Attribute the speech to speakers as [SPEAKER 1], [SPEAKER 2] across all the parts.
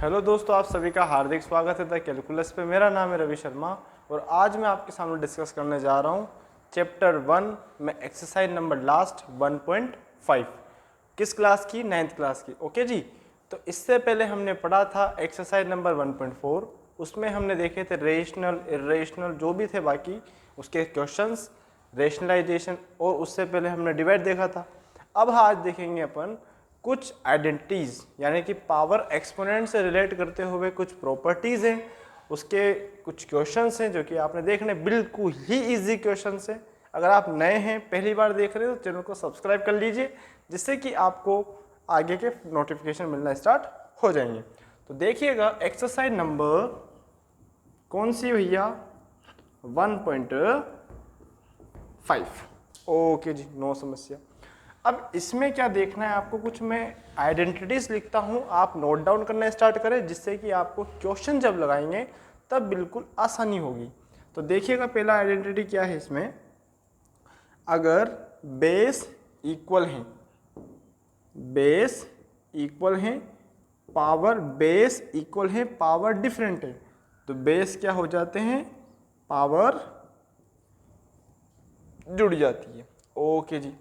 [SPEAKER 1] Hello दोस्तों, आप सभी का हार्दिक स्वागत है द कैलकुलस पे। मेरा नाम है रवि शर्मा और आज मैं आपके सामने डिस्कस करने जा रहा हूँ चैप्टर 1 में एक्सरसाइज नंबर लास्ट 1.5। किस क्लास की? 9th क्लास की। ओके जी। तो इससे पहले हमने पढ़ा था एक्सरसाइज नंबर 1.4। उसमें हमने देखे थे रेशनल, इरेशनल जो भी थे बाकी उसके क्वेश्चंस, रेशनलाइजेशन, और उससे पहले हमने डिवाइड देखा था। अब आज देखेंगे अपन कुछ आइडेंटिटीज, यानी कि पावर एक्सपोनेंट से रिलेट करते हुए कुछ प्रॉपर्टीज हैं, उसके कुछ क्वेश्चंस हैं जो कि आपने देखने बिल्कुल ही इजी क्वेश्चंस हैं। अगर आप नए हैं, पहली बार देख रहे हो तो चैनल को सब्सक्राइब कर लीजिए, जिससे कि आपको आगे के नोटिफिकेशन मिलना स्टार्ट हो जाएंगे। तो देखिएगा एक्सरसाइज नंबर कौन सी भैया? 1.5। ओके जी, नो समस्या। अब इसमें क्या देखना है आपको, कुछ मैं आइडेंटिटीज लिखता हूं, आप नोट डाउन करना स्टार्ट करें, जिससे कि आपको क्वेश्चन जब लगाएंगे तब बिल्कुल आसानी होगी। तो देखिएगा पहला आइडेंटिटी क्या है इसमें। अगर बेस इक्वल है, बेस इक्वल है, पावर बेस इक्वल है, पावर डिफरेंट है, तो बेस क्या हो जाते हैं? पावर जुड़ जाती है। ओके जी,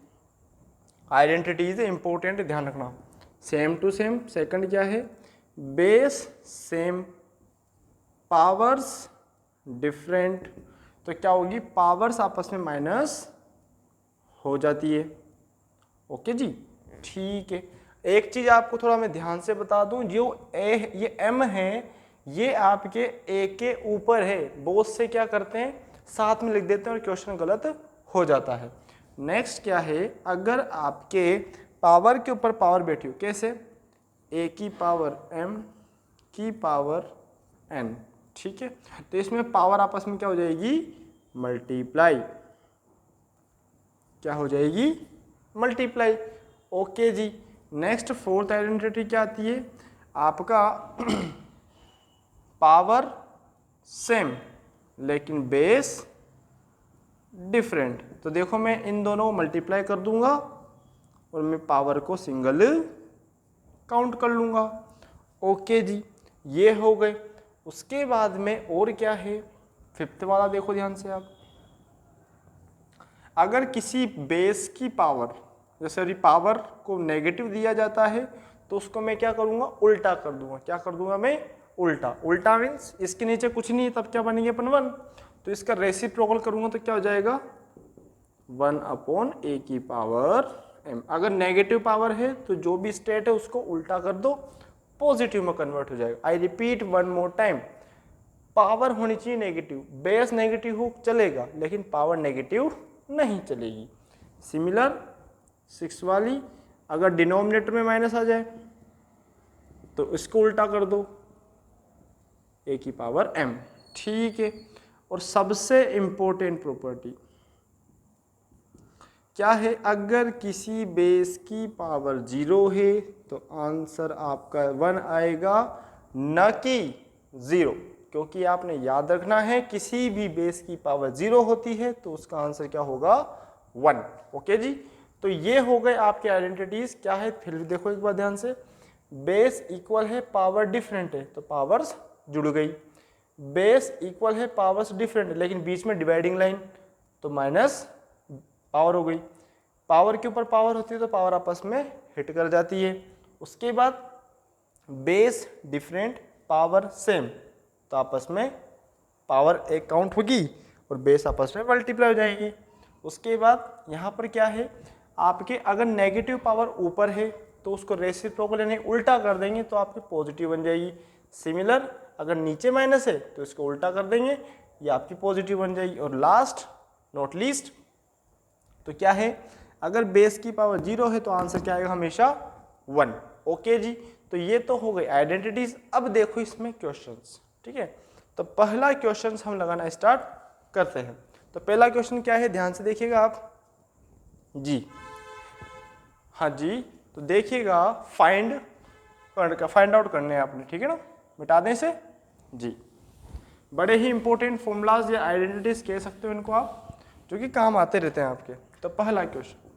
[SPEAKER 1] आइडेंटिटीज इंपॉर्टेंट, ध्यान रखना। सेम टू सेम, सेकंड क्या है? बेस सेम, पावर्स डिफरेंट, तो क्या होगी? पावर्स आपस में माइनस हो जाती है। ओके जी, ठीक है। एक चीज आपको थोड़ा मैं ध्यान से बता दूं, जो ए ये एम है, ये आपके ए के ऊपर है, बोथ से क्या करते हैं? साथ में लिख देते हैं और क्वेश्चन गलत हो जाता है। नेक्स्ट क्या है? अगर आपके पावर के ऊपर पावर बैठी हो, कैसे? ए की पावर एम की पावर एन, ठीक है। तो इसमें पावर आपस में क्या हो जाएगी? मल्टीप्लाई। क्या हो जाएगी? मल्टीप्लाई। ओके जी। नेक्स्ट फोर्थ आइडेंटिटी क्या आती है आपका? पावर सेम लेकिन बेस डिफरेंट। तो देखो मैं इन दोनों को मल्टीप्लाई कर दूंगा और मैं पावर को सिंगल काउंट कर लूंगा। ओके जी, ये हो गए। उसके बाद में और क्या है? फिफ्थ वाला देखो ध्यान से आप। अगर किसी बेस की पावर, जैसे पावर को नेगेटिव दिया जाता है, तो उसको मैं क्या करूंगा? उल्टा कर दूंगा। क्या कर दूंगा मैं? उल्टा। उल्टा मीन्स इसके नीचे कुछ नहीं है, तब क्या बनेंगे अपन? 1। तो इसका रेसिप्रोकल करूंगा तो क्या हो जाएगा? 1/a की पावर m। अगर नेगेटिव पावर है तो जो भी स्टेट है उसको उल्टा कर दो, पॉजिटिव में कन्वर्ट हो जाएगा। I repeat one more time, power होनी चाहिए नेगेटिव, बेस नेगेटिव हो चलेगा लेकिन पावर नेगेटिव नहीं चलेगी। सिमिलर 6 वाली, अगर डिनोमिनेटर में माइनस आ जाए तो इसको उल्टा कर दो, a की पावर m, ठीक है। और सबसे इंपॉर्टेंट प्रॉपर्टी क्या है? अगर किसी बेस की पावर 0 है तो आंसर आपका 1 आएगा, न कि 0, क्योंकि आपने याद रखना है किसी भी बेस की पावर 0 होती है तो उसका आंसर क्या होगा? 1। ओके जी। तो ये हो गए आपके आइडेंटिटीज। क्या है फिर देखो एक बार ध्यान से। बेस इक्वल है, पावर डिफरेंट है, तो पावर्स जुड़ गई। बेस इक्वल है, पावर्स डिफरेंट, लेकिन बीच में डिवाइडिंग लाइन, तो माइनस पावर हो गई। पावर के ऊपर पावर होती है तो पावर आपस में हिट कर जाती है। उसके बाद बेस डिफरेंट, पावर सेम, तो आपस में पावर एक काउंट होगी और बेस आपस में मल्टीप्लाई हो जाएंगे। उसके बाद यहाँ पर क्या है आपके, अगर नेगेटिव पावर ऊपर है तो उसको रेसिप्रोकल यानी उल्टा कर देंगे तो आपकी पॉजिटिव बन जाएगी। सिमिलर अगर नीचे माइनस है तो इसको उल्टा कर देंगे, ये आपकी पॉजिटिव बन जाएगी। और लास्ट नॉट लीस्ट तो क्या है? अगर बेस की पावर 0 है तो आंसर क्या आएगा? हमेशा 1। ओके जी, तो ये तो हो गई आइडेंटिटीज। अब देखो इसमें क्वेश्चंस, ठीक है। तो पहला क्वेश्चन हम लगाना स्टार्ट करते हैं। तो पहला क्वेश्चन क्या है, ध्यान से देखिएगा आप जी। हाँ जी, तो देखिएगा फाइंड आउट करने हैं आपने, ठीक है ना। मिटा दें इसे जी। बड़े ही इंपॉर्टेंट फॉर्मूलाज या आइडेंटिटीज कह सकते हो इनको आप, जो कि काम आते रहते हैं आपके। तो पहला क्वेश्चन,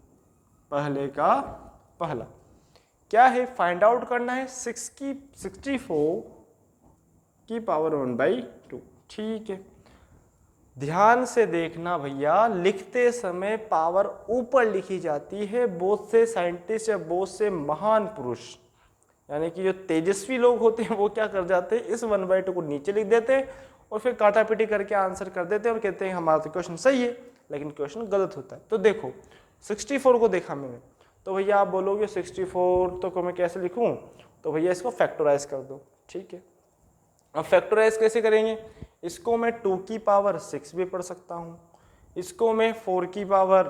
[SPEAKER 1] पहले का पहला क्या है, फाइंड आउट करना है 64 की पावर 1/2। ठीक है, ध्यान से देखना भैया, लिखते समय पावर ऊपर लिखी जाती है। बहुत से साइंटिस्ट या बहुत से महान पुरुष यानी कि जो तेजस्वी लोग होते हैं वो क्या कर जाते हैं, इस 1/2 को नीचे लिख देते हैं और फिर काटापीटी करके आंसर कर देते हैं और कहते हैं हमारा तो क्वेश्चन सही है, लेकिन क्वेश्चन गलत होता है। तो देखो 64 को देखा मैंने, तो भैया आप बोलोगे 64 तो को मैं कैसे लिखूं, तो भैया इसको फैक्टराइज कर दो। ठीक है, अब फैक्टराइज कैसे करेंगे, इसको मैं 2 की पावर 6 भी पढ़ सकता हूँ, इसको मैं 4 की पावर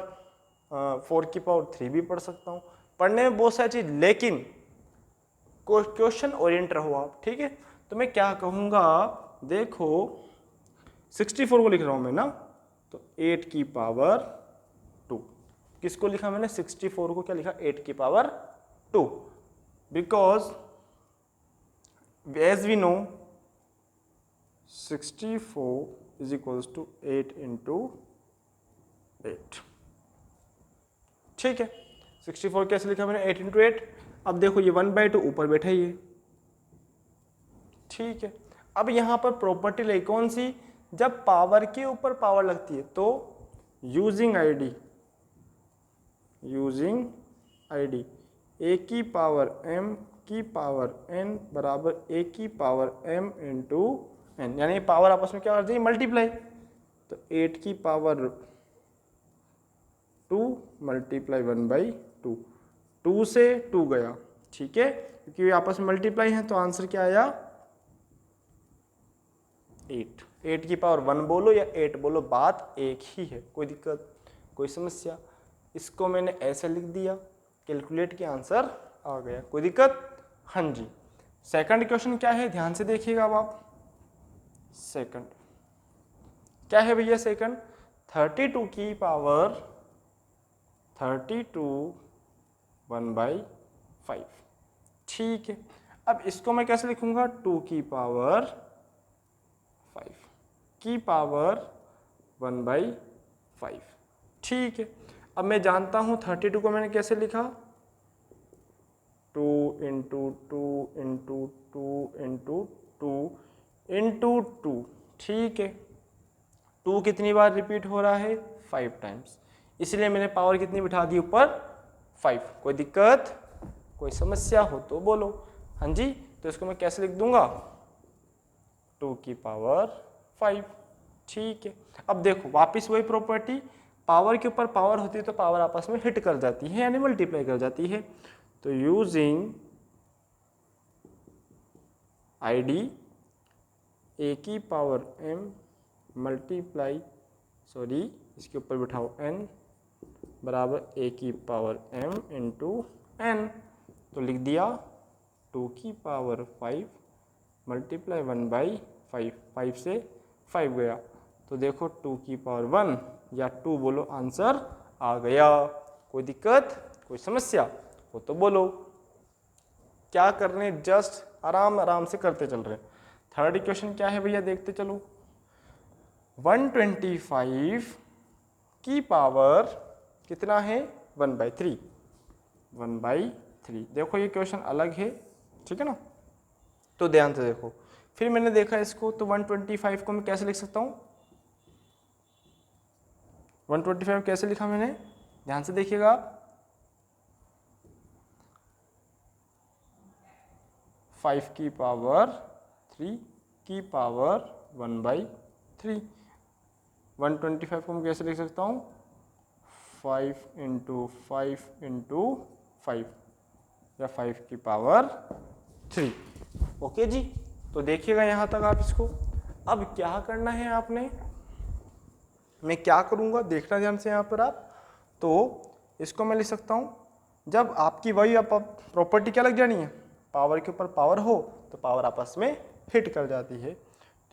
[SPEAKER 1] 3 भी पढ़ सकता हूँ। पढ़ने में बहुत सारी चीज, लेकिन क्वेश्चन ओरिएंट रहो आप। ठीक है, तो मैं क्या कहूँगा, देखो 64 को लिख रहा हूँ मैं ना, तो 8 की पावर 2। किसको लिखा मैंने, 64 को क्या लिखा, 8 की power 2, because as we know 64 is equals to 8 into 8। ठीक है, 64 कैसे लिखा मैंने, 8 इंटू 8। अब देखो ये 1/2 ऊपर बैठा ही है। ठीक है, अब यहां पर प्रॉपर्टी लगी कौन सी, जब पावर के ऊपर पावर लगती है तो यूजिंग आईडी ए की पावर m की पावर n बराबर a की पावर m इंटू n, यानी पावर आपस में क्या कर देंगे, मल्टीप्लाई। तो 8 की पावर 2 मल्टीप्लाई 1/2, 2 से 2 गया। ठीक है, क्योंकि आपस में मल्टीप्लाई है, तो आंसर क्या आया 8। 8 की पावर 1 बोलो या 8 बोलो, बात एक ही है, कोई दिक्कत कोई समस्या। इसको मैंने ऐसे लिख दिया, कैलकुलेट के आंसर आ गया, कोई दिक्कत। हाँ जी, सेकंड क्वेश्चन क्या है, ध्यान से देखिएगा अब आप। सेकंड क्या है भैया, सेकंड 32 की पावर 1/5। ठीक है, अब इसको मैं कैसे लिखूंगा, 2 की पावर 5 की पावर 1/5। ठीक है, अब मैं जानता हूं 32 को मैंने कैसे लिखा, 2 इंटू 2 इंटू 2 इंटू 2 इंटू 2। ठीक है, 2 कितनी बार रिपीट हो रहा है, 5 टाइम्स, इसलिए मैंने पावर कितनी बिठा दी ऊपर, 5। कोई दिक्कत कोई समस्या हो तो बोलो। हाँ जी, तो इसको मैं कैसे लिख दूंगा, 2 की पावर 5। ठीक है, अब देखो वापस वही प्रॉपर्टी, पावर के ऊपर पावर होती है तो पावर आपस में हिट कर जाती है यानी मल्टीप्लाई कर जाती है। तो यूजिंग आईडी ए की पावर m मल्टीप्लाई, सॉरी इसके ऊपर बिठाओ n बराबर a की पावर m इंटू n, तो लिख दिया 2 की पावर 5 मल्टीप्लाई 1/5, 5 से 5 गया, तो देखो 2 की पावर 1 या 2 बोलो, आंसर आ गया। कोई दिक्कत कोई समस्या हो तो बोलो। क्या करने, जस्ट आराम आराम से करते चल रहे। थर्ड इक्वेशन क्या है भैया, देखते चलो। 125 की पावर कितना है, 1/3। 1/3, देखो ये क्वेश्चन अलग है, ठीक है ना, तो ध्यान से देखो। फिर मैंने देखा इसको, तो 125 को मैं कैसे लिख सकता हूँ, 125 कैसे लिखा मैंने, ध्यान से देखिएगा। 5 की पावर 3 की पावर 1/3। 125 को मैं कैसे लिख सकता हूँ, 5 इंटू 5 इंटू 5 या 5 की पावर 3। ओके जी, तो देखिएगा यहाँ तक आप इसको। अब क्या करना है आपने, मैं क्या करूँगा देखना ध्यान से यहाँ पर आप। तो इसको मैं लिख सकता हूँ, जब आपकी वही आप प्रॉपर्टी क्या लग जानी है, पावर के ऊपर पावर हो तो पावर आपस में हिट कर जाती है।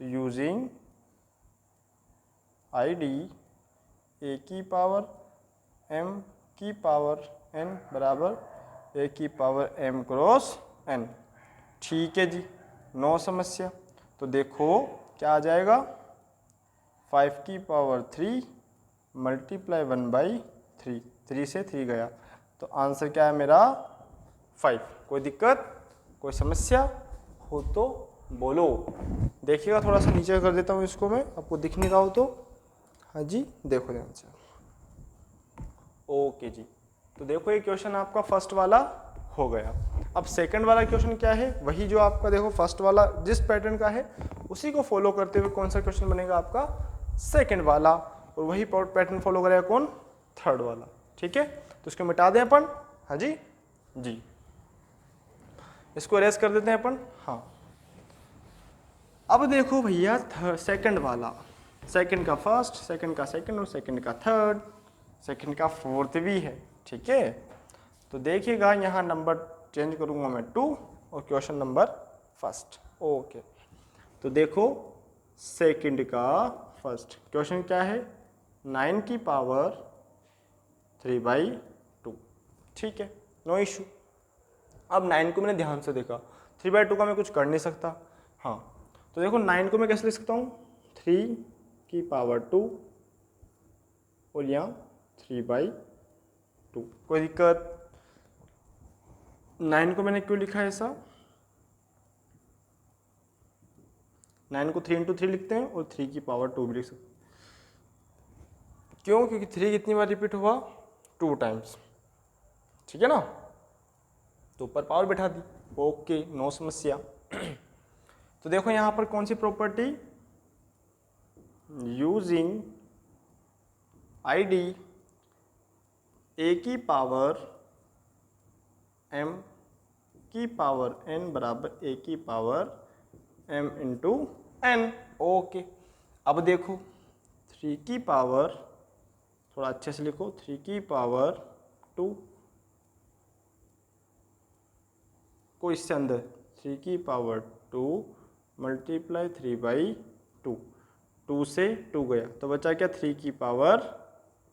[SPEAKER 1] तो यूजिंग आईडी ए की पावर m की पावर n बराबर a की पावर m क्रॉस n। ठीक है जी, नो समस्या। तो देखो क्या आ जाएगा, 5 की पावर 3 मल्टीप्लाई 1/3, 3 से 3 गया, तो आंसर क्या है मेरा 5। कोई दिक्कत, कोई समस्या हो तो बोलो। देखिएगा थोड़ा सा नीचे कर देता हूँ इसको मैं, आपको दिख नहीं रहा हो तो। हाँ जी, देखो ध्यान से। ओके जी, तो देखो ये क्वेश्चन आपका फर्स्ट वाला हो गया। अब सेकंड वाला क्वेश्चन क्या है, वही जो आपका देखो फर्स्ट वाला जिस पैटर्न का है उसी को फॉलो करते हुए कौन सा क्वेश्चन बनेगा आपका सेकंड वाला, और वही पैटर्न फॉलो करेगा कौन, थर्ड वाला। ठीक है, तो इसको मिटा दें अपन। हाँ जी जी, इसको अरेज कर देते हैं अपन। हाँ, अब देखो भैया सेकंड वाला, सेकंड का फर्स्ट, सेकंड का सेकंड, और सेकंड का थर्ड, सेकंड का फोर्थ भी है। ठीक है, तो देखिएगा यहाँ नंबर चेंज करूँगा मैं 2 और क्वेश्चन नंबर फर्स्ट। ओके, तो देखो सेकंड का फर्स्ट क्वेश्चन क्या है, 9 की पावर 3/2। ठीक है, नो इशू। अब 9 को मैंने ध्यान से देखा, 3/2 का मैं कुछ कर नहीं सकता। हाँ, तो देखो 9 को मैं कैसे लिख सकता हूँ, 3 की पावर 2 और यहाँ 3/2। कोई दिक्कत, 9 को मैंने क्यों लिखा है ऐसा, 9 को 3 × 3 लिखते हैं और 3 की पावर 2 भी लिख सकते हैं। क्यों, क्योंकि 3 कितनी बार रिपीट हुआ, 2 टाइम्स। ठीक है ना, तो ऊपर पावर बैठा दी। ओके, नो समस्या। तो देखो यहाँ पर कौन सी प्रॉपर्टी, यूजिंग आईडी ए की पावर m की पावर n बराबर a की power m into n। Okay, अब देखो 3 की पावर, थोड़ा अच्छे से लिखो, 3 की पावर 2 को इससे अंदर, 3 की पावर 2 मल्टीप्लाई 3/2, 2 से 2 गया तो बचा क्या, 3 की पावर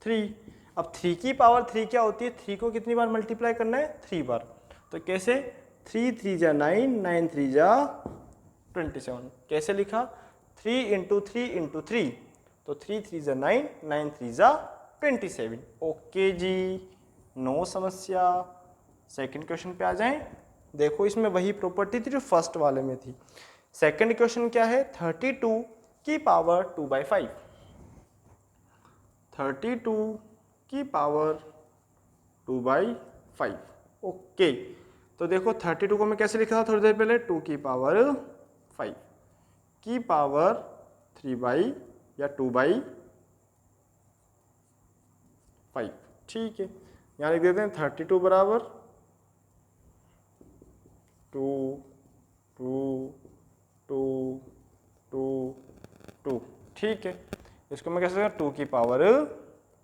[SPEAKER 1] 3। अब 3 की पावर 3 क्या होती है, 3 को कितनी बार मल्टीप्लाई करना है, 3 बार। तो कैसे, 3 3 जा 9, 9 3 जा 27। कैसे लिखा, 3 × 3 × 3, तो 3 3 जा 9, 9 3 जा 27। ओके जी, नो समस्या। सेकंड क्वेश्चन पे आ जाएं। देखो इसमें वही प्रॉपर्टी थी जो फर्स्ट वाले में थी। सेकंड क्वेश्चन क्या है, 32 की पावर 2/5, 32 की पावर 2/5। ओके, तो देखो 32 को मैं कैसे लिखा था थोड़ी देर पहले, 2 की पावर 5 की पावर 3 या 2/5। ठीक है, यहाँ लिख देते हैं 32 बराबर 2 2 2 2 2। ठीक है, इसको मैं कैसे, 2 की पावर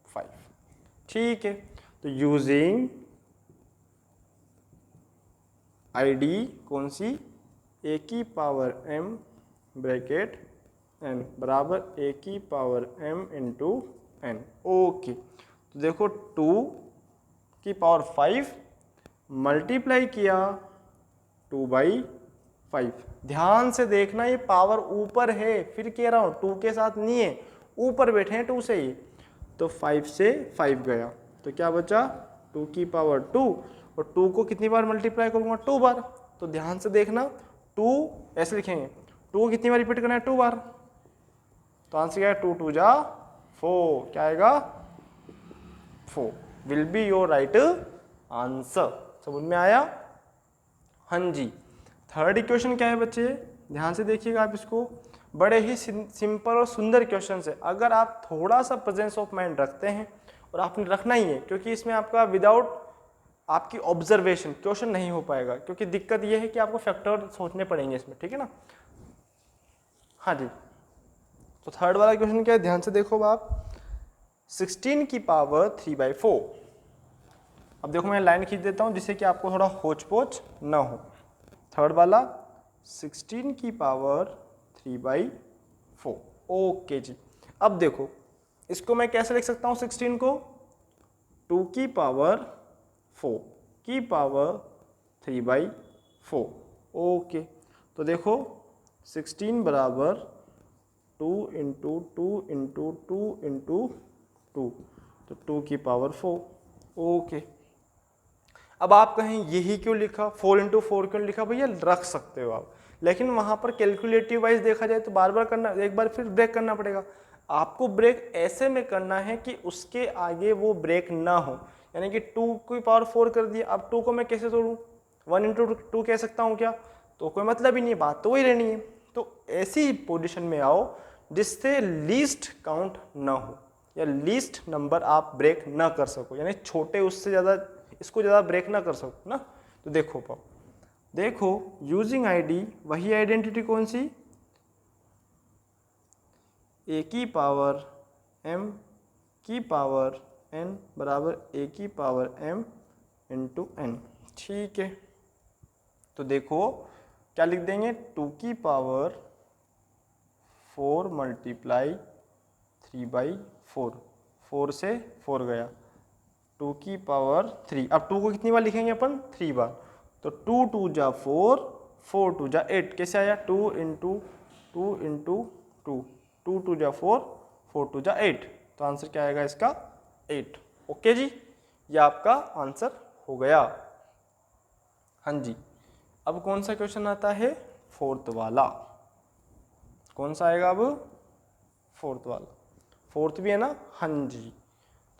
[SPEAKER 1] 5। ठीक है, तो यूजिंग आईडी कौन सी, a की पावर m ब्रैकेट n बराबर a की power m into n। Okay, तो देखो 2 की पावर 5 मल्टीप्लाई किया 2/5। ध्यान से देखना, ये पावर ऊपर है, फिर कह रहा हूँ 2 के साथ नहीं है, ऊपर बैठे हैं 2 से ही, तो 5 से 5 गया तो क्या बचा, 2 की पावर 2, और 2 को कितनी बार मल्टीप्लाई करूंगा, 2 बार। तो ध्यान से देखना, 2 ऐसे लिखेंगे, 2 को कितनी बार रिपीट करना है, 2 बार। तो आंसर क्या है, 2 2 जा 4। क्या आएगा, 4 will be your right answer. समझ में आया, हाँ जी। थर्ड इक्वेशन क्या है बच्चे, ध्यान से देखिएगा आप इसको, बड़े ही सिंपल और सुंदर क्वेश्चन है। अगर आप थोड़ा सा प्रेजेंस ऑफ माइंड रखते हैं, और आपने रखना ही है, क्योंकि इसमें आपका विदाउट आपकी ऑब्जर्वेशन क्वेश्चन नहीं हो पाएगा, क्योंकि दिक्कत यह है कि आपको फैक्टर सोचने पड़ेंगे इसमें। ठीक है ना, हाँ जी। तो थर्ड वाला क्वेश्चन क्या है, ध्यान से देखो आप, 16 की पावर 3/4। अब देखो मैं लाइन खींच देता हूं जिससे कि आपको थोड़ा होच पोच ना हो। थर्ड वाला 16 की पावर 3/4। ओके जी, अब देखो इसको मैं कैसे लिख सकता हूं, 16 को 2 की पावर 4 की पावर 3/4। ओके, तो देखो 16 बराबर 2 × 2 × 2 × 2, तो 2 की पावर 4। ओके, अब आप कहें यही क्यों लिखा, 4 इंटू 4 क्यों लिखा, भैया रख सकते हो आप, लेकिन वहां पर कैलकुलेटिव वाइज देखा जाए तो बार बार करना, एक बार फिर ब्रेक करना पड़ेगा। आपको ब्रेक ऐसे में करना है कि उसके आगे वो ब्रेक ना हो, यानी कि 2 की पावर 4 कर दिया, अब 2 को मैं कैसे तोड़ूं, 1 इंटू 2 कह सकता हूं क्या, तो कोई मतलब ही नहीं, बात तो वही रहनी है। तो ऐसी पोजीशन में आओ जिससे लीस्ट काउंट ना हो या लीस्ट नंबर आप ब्रेक ना कर सको, यानी छोटे उससे ज़्यादा इसको ज़्यादा ब्रेक ना कर सको ना। तो देखो पाओ, देखो यूजिंग आईडी, वही आइडेंटिटी कौन सी, ए की पावर m की पावर n बराबर a की पावर m इंटू n। ठीक है, तो देखो क्या लिख देंगे, 2 की पावर 4 मल्टीप्लाई 3/4, 4 से 4 गया, 2 की पावर 3, अब 2 को कितनी बार लिखेंगे अपन, 3 बार, तो 2 2 जा 4, 4 2 जा 8, कैसे आया, 2 इंटू 2 इंटू 2, 2 2 जा 4, 4 2 जा 8, तो आंसर क्या आएगा इसका 8। ओके जी, ये आपका आंसर हो गया। हाँ जी, अब कौन सा क्वेश्चन आता है, फोर्थ वाला, कौन सा आएगा अब, फोर्थ वाला, फोर्थ भी है ना, हाँ जी।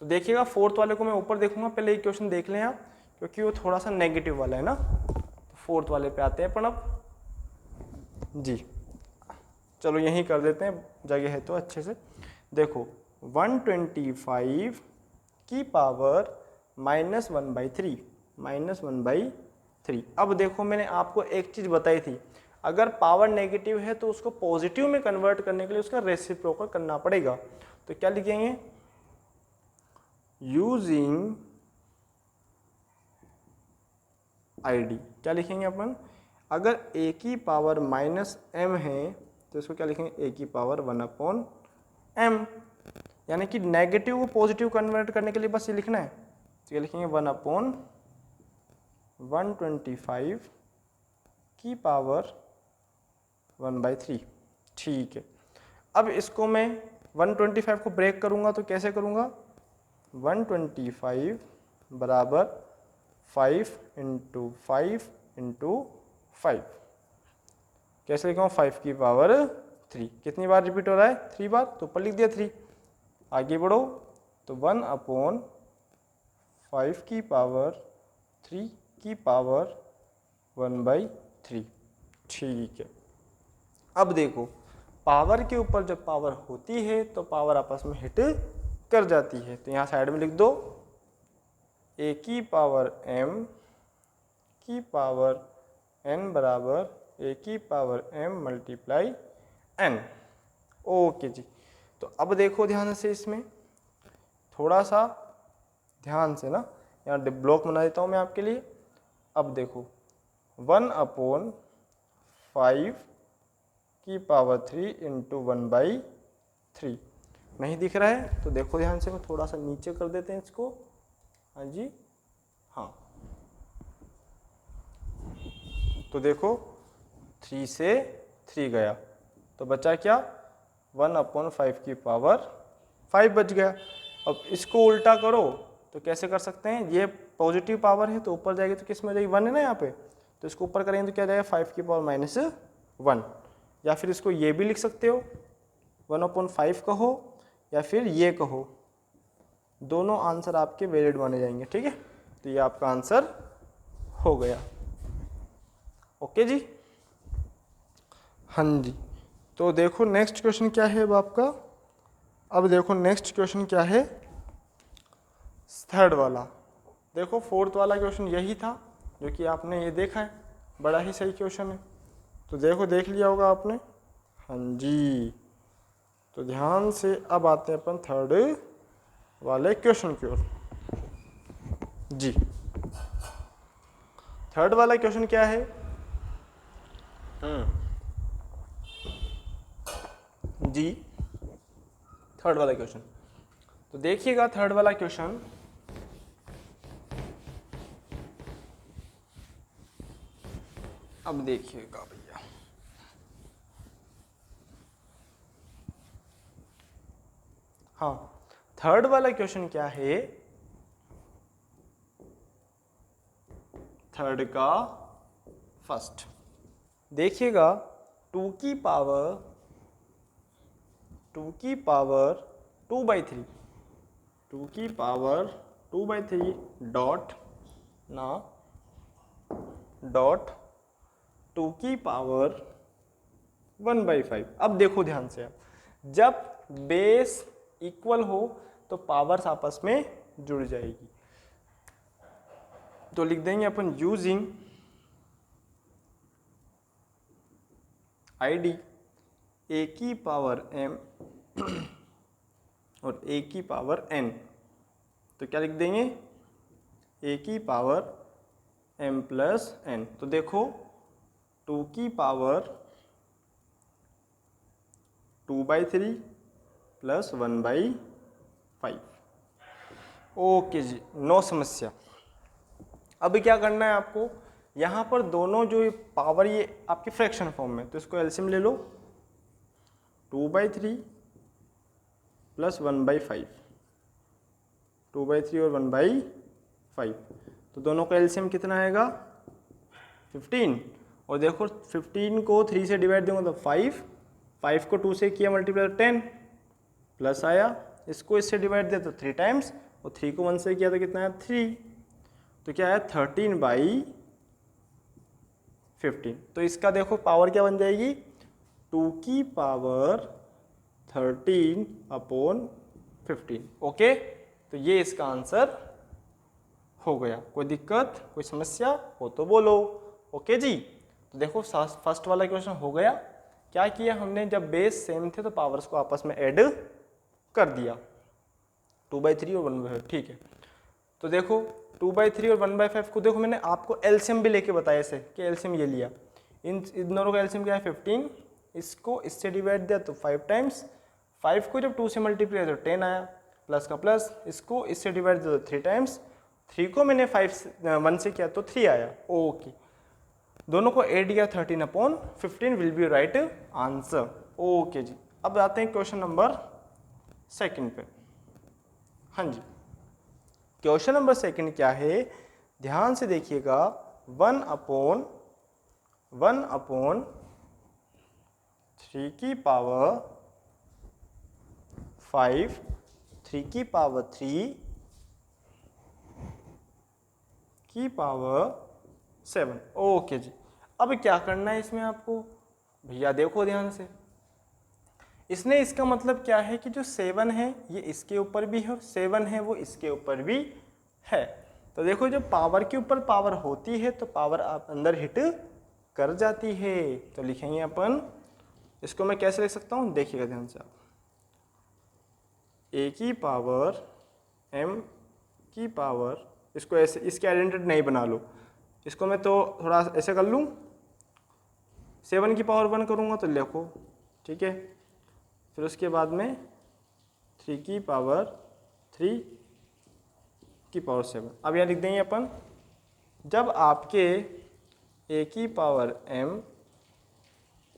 [SPEAKER 1] तो देखिएगा फोर्थ वाले को मैं ऊपर देखूंगा, पहले ये क्वेश्चन देख लें आप, क्योंकि वो थोड़ा सा नेगेटिव वाला है ना। तो फोर्थ वाले पे आते हैं अपन अब जी, चलो यहीं कर देते हैं, जगह है तो अच्छे से। देखो 125 की पावर -1/3, -1/3। अब देखो मैंने आपको एक चीज़ बताई थी, अगर पावर नेगेटिव है तो उसको पॉजिटिव में कन्वर्ट करने के लिए उसका रेसिप्रोकल करना पड़ेगा। तो क्या लिखेंगे, यूजिंग आईडी, क्या लिखेंगे अपन, अगर a की पावर -m है तो इसको क्या लिखेंगे, a की पावर 1/m, यानी कि नेगेटिव को पॉजिटिव कन्वर्ट करने के लिए बस ये लिखना है। तो ये लिखेंगे 1/125 की पावर 1/3। ठीक है, अब इसको मैं 125 को ब्रेक करूंगा तो कैसे करूंगा, 125 बराबर 5 इंटू 5 इंटू 5, कैसे लिखूँ, 5 की पावर 3, कितनी बार रिपीट हो रहा है, 3 बार, तो ऊपर लिख दिया 3। आगे बढ़ो तो 1/5 की पावर 3 की पावर 1/3। ठीक है, अब देखो पावर के ऊपर जब पावर होती है तो पावर आपस में हिट कर जाती है, तो यहाँ साइड में लिख दो a की पावर m की पावर n बराबर a की power m multiply n। Okay जी, तो अब देखो ध्यान से, इसमें थोड़ा सा ध्यान से ना, यहाँ ब्लॉक बना देता हूँ मैं आपके लिए। अब देखो 1/5 की पावर 3 इंटू 1/3 नहीं दिख रहा है, तो देखो ध्यान से, मैं थोड़ा सा नीचे कर देते हैं इसको, हाँ जी, हाँ, तो देखो 3 से 3 गया तो बचा क्या, 1/5 की पावर 5 बच गया। अब इसको उल्टा करो तो कैसे कर सकते हैं, ये पॉजिटिव पावर है तो ऊपर जाएगी तो किस में जाएगी, 1 है ना यहाँ पे, तो इसको ऊपर करेंगे तो क्या जाएगा, 5 की पावर -1, या फिर इसको ये भी लिख सकते हो 1/5 कहो या फिर ये कहो, दोनों आंसर आपके वैलिड माने जाएंगे। ठीक है, तो ये आपका आंसर हो गया। ओके जी, हाँ जी, तो देखो नेक्स्ट क्वेश्चन क्या है अब आपका, अब देखो नेक्स्ट क्वेश्चन क्या है, थर्ड वाला। देखो फोर्थ वाला क्वेश्चन यही था जो कि आपने ये देखा है, बड़ा ही सही क्वेश्चन है, तो देखो देख लिया होगा आपने, हाँ जी। तो ध्यान से अब आते हैं अपन थर्ड वाले क्वेश्चन की ओर जी। थर्ड वाला क्वेश्चन क्या है, जी, थर्ड वाला क्वेश्चन, तो देखिएगा थर्ड वाला क्वेश्चन, अब देखिएगा भैया, हाँ थर्ड वाला क्वेश्चन क्या है, थर्ड का फर्स्ट। देखिएगा 2 की पावर 2/3, 2 की पावर 2/3 डॉट 2 की पावर 1/5। अब देखो ध्यान से, आप जब बेस इक्वल हो तो पावर्स आपस में जुड़ जाएगी। तो लिख देंगे अपन यूजिंग आईडी a की पावर m और a की पावर n। तो क्या लिख देंगे, a की पावर m प्लस n। तो देखो 2 की पावर 2/3 प्लस 1/5। ओके जी, नो समस्या। अब क्या करना है आपको, यहाँ पर दोनों जो पावर ये आपकी फ्रैक्शन फॉर्म में, तो इसको एलसीएम ले लो, 2/3 प्लस 1/5, 2/3 और 1/5, तो दोनों का एलसीएम कितना आएगा 15। और देखो 15 को 3 से डिवाइड देंगे तो 5 को 2 से किया मल्टीप्लाई 10 प्लस आया, इसको इससे डिवाइड दिया तो 3 टाइम्स, और 3 को 1 से किया तो कितना आया 3, तो क्या है 13/15। तो इसका देखो पावर क्या बन जाएगी, 2 की पावर 13/15। ओके, तो ये इसका आंसर हो गया। कोई दिक्कत, कोई समस्या हो तो बोलो। ओके जी, तो देखो फर्स्ट वाला क्वेश्चन हो गया। क्या किया हमने, जब बेस सेम थे तो पावर्स को आपस में ऐड कर दिया, 2/3 और 1/5। ठीक है, तो देखो 2/3 और 1/5 को देखो मैंने आपको एलसीएम भी लेके बताया ऐसे कि एलसीएम ये लिया, इन दोनों का एलसीएम क्या है 15, इसको इससे डिवाइड दिया तो 5 टाइम्स, 5 को जब 2 से मल्टीप्लाई तो 10 आया, प्लस का प्लस, इसको इससे डिवाइड दिया तो 3 टाइम्स, 3 को मैंने 1 से किया तो 3 आया। ओके, दोनों को ऐड किया 13/15 will be right answer. Okay जी, अब आते हैं क्वेश्चन नंबर सेकंड पे। हाँ जी, क्वेश्चन नंबर सेकंड क्या है, ध्यान से देखिएगा, 1/3 की पावर 5, 3 की पावर 3 की पावर 7। ओके जी, अब क्या करना है इसमें आपको, भैया देखो ध्यान से, इसने इसका मतलब क्या है कि जो 7 है ये इसके ऊपर भी है, 7 है वो इसके ऊपर भी है। तो देखो जब पावर के ऊपर पावर होती है तो पावर आप अंदर हिट कर जाती है। तो लिखेंगे अपन, इसको मैं कैसे लिख सकता हूँ, देखिएगा ध्यान से आप, a की पावर m की पावर, इसको ऐसे इसके आइडेंटिटी नहीं बना लो, इसको मैं तो थोड़ा ऐसे कर लूँ, 7 की पावर 1 करूँगा तो लिखो, ठीक है, फिर उसके बाद में 3 की पावर 3 की पावर 7। अब यहाँ लिख देंगे अपन, जब आपके a की पावर m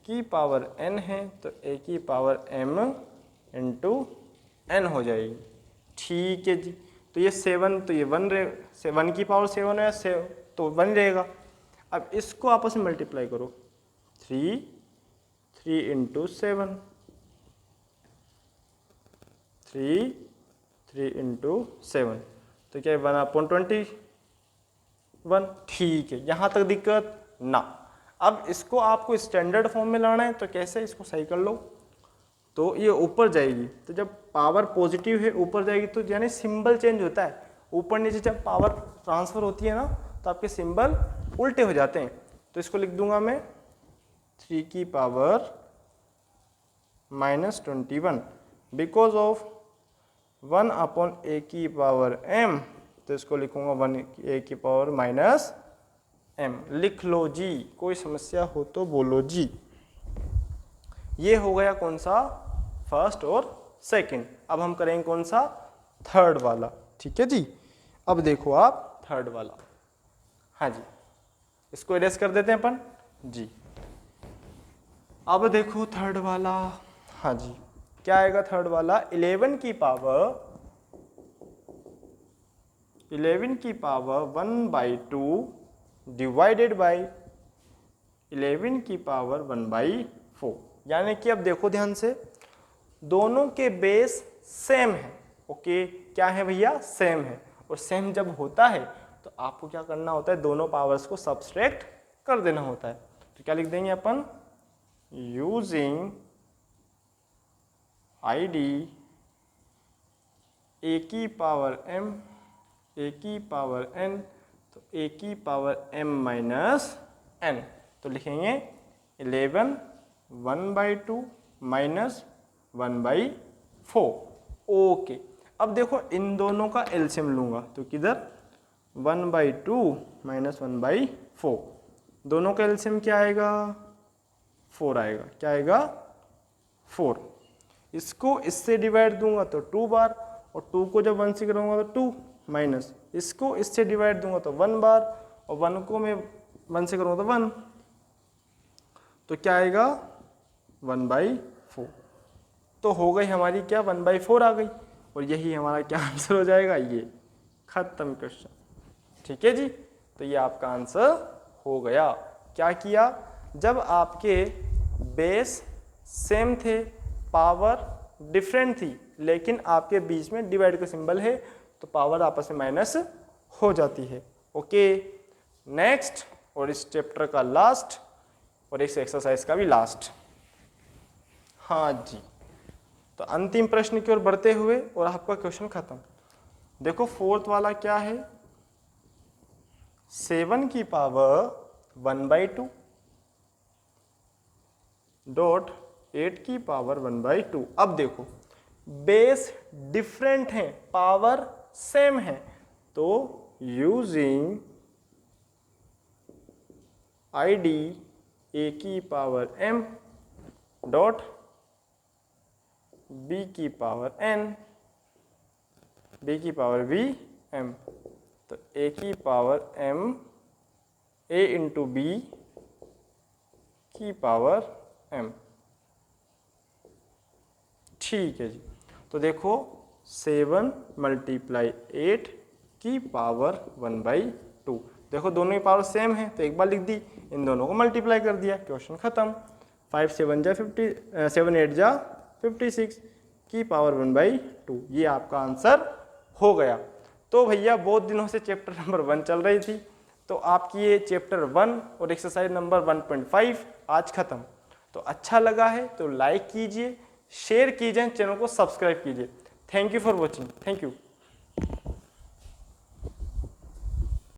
[SPEAKER 1] की पावर n है तो a की पावर m इंटू n हो जाएगी। ठीक है जी, तो ये 7, तो ये 1 रहे, 7 की पावर 7 है तो 1 रहेगा। अब इसको आपस में मल्टीप्लाई करो, 3 इंटू 7, 3 इंटू 7, तो क्या है 1/21। ठीक है, यहाँ तक दिक्कत ना। अब इसको आपको स्टैंडर्ड फॉर्म में लाना है, तो कैसे, इसको सही कर लो, तो ये ऊपर जाएगी, तो जब पावर पॉजिटिव है ऊपर जाएगी तो यानी सिंबल चेंज होता है, ऊपर नीचे जब पावर ट्रांसफर होती है ना तो आपके सिंबल उल्टे हो जाते हैं। तो इसको लिख दूंगा मैं 3 की पावर -21 बिकॉज ऑफ 1/a की पावर m, तो इसको लिखूंगा 1a की पावर -m। लिख लो जी, कोई समस्या हो तो बोलो जी। ये हो गया कौन सा, फर्स्ट और सेकंड। अब हम करेंगे कौन सा, थर्ड वाला। ठीक है जी, अब देखो आप थर्ड वाला, हाँ जी, इसको इरेज कर देते हैं अपन जी। अब देखो थर्ड वाला, हाँ जी, क्या आएगा थर्ड वाला, 11 की पावर 1/2 डिवाइडेड बाई 11 की पावर 1/4। यानी कि अब देखो ध्यान से, दोनों के बेस सेम है। ओके, क्या है भैया, सेम है। और सेम जब होता है तो आपको क्या करना होता है, दोनों पावर्स को सब्सट्रैक्ट कर देना होता है। तो क्या लिख देंगे अपन, यूजिंग आईडी ए की पावर m ए की पावर n, तो ए की पावर m माइनस n, तो लिखेंगे 11 1/2 माइनस 1/4। ओके, अब देखो इन दोनों का एलसीएम लूंगा तो किधर 1/2 माइनस 1/4, दोनों का एलसीएम क्या आएगा, 4 आएगा। क्या आएगा, 4। इसको इससे डिवाइड दूंगा तो 2 बार, और 2 को जब 1 से करूँगा तो 2 माइनस, इसको इससे डिवाइड दूंगा तो 1 बार, और 1 को मैं 1 से करूँगा तो 1, तो क्या आएगा 1/4। तो हो गई हमारी क्या, 1/4 आ गई, और यही हमारा क्या आंसर हो जाएगा, ये खत्म क्वेश्चन। ठीक है जी, तो ये आपका आंसर हो गया। क्या किया, जब आपके बेस सेम थे, पावर डिफरेंट थी, लेकिन आपके बीच में डिवाइड का सिंबल है, तो पावर आपस में माइनस हो जाती है। ओके, नेक्स्ट, और इस चैप्टर का लास्ट, और इस एक्सरसाइज का भी लास्ट। हाँ जी, तो अंतिम प्रश्न की ओर बढ़ते हुए और आपका क्वेश्चन खत्म। देखो फोर्थ वाला क्या है, 7 की पावर 1/2 डॉट 8 की पावर 1/2। अब देखो बेस डिफरेंट है, पावर सेम है, तो यूजिंग आईडी ए की पावर m डॉट b की पावर n, b की पावर v m, तो a की power m a into b की पावर m। ठीक है जी, तो देखो 7 × 8 की पावर 1/2, देखो दोनों की पावर सेम है, तो एक बार लिख दी, इन दोनों को मल्टीप्लाई कर दिया, क्वेश्चन खत्म। 5 7 जा 50, 7 8 जा 56 की पावर 1/2, ये आपका आंसर हो गया। तो भैया बहुत दिनों से चैप्टर नंबर 1 चल रही थी, तो आपकी ये चैप्टर 1 और एक्सरसाइज नंबर 1.5 आज खत्म। तो अच्छा लगा है तो लाइक कीजिए, शेयर कीजिए, चैनल को सब्सक्राइब कीजिए। Thank you for watching, thank you.